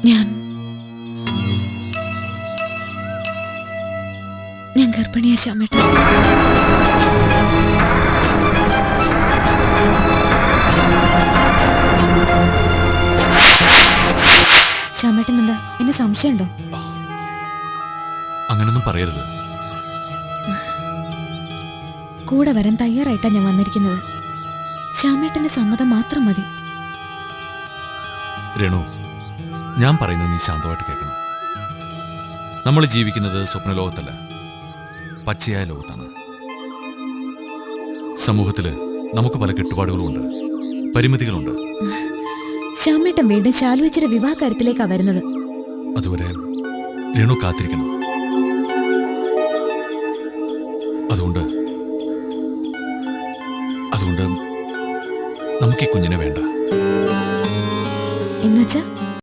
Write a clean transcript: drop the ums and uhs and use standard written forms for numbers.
ഞാൻ ഗർഭിണിയാ ശ്യാമേട്ട. ശ്യാമേട്ടൻ എന്താ എന്നെ സംശയമുണ്ടോ? അങ്ങനൊന്നും പറയരുത്. കൂടെ വരാൻ തയ്യാറായിട്ടാ ഞാൻ വന്നിരിക്കുന്നത്. ശ്യാമേട്ടന്റെ സമ്മതം മാത്രം മതി. രേണു, ഞാൻ പറയുന്നത് നീ ശാന്തമായിട്ട് കേൾക്കണം. നമ്മൾ ജീവിക്കുന്നത് സ്വപ്നലോകത്തല്ല, പച്ചയായ ലോകത്താണ്. സമൂഹത്തില് നമുക്ക് പല കെട്ടുപാടുകളുമുണ്ട്, പരിമിതികളുണ്ട്. ശ്യാമേട്ടൻ വീണ്ടും ശാലുവച്ചിയുടെ വിവാഹ കാര്യത്തിലേക്കാ വരുന്നത്. അതുവരെ രേണു കാത്തിരിക്കണം. അതുകൊണ്ട് നമുക്ക് ഈ കുഞ്ഞിനെ വേണ്ട.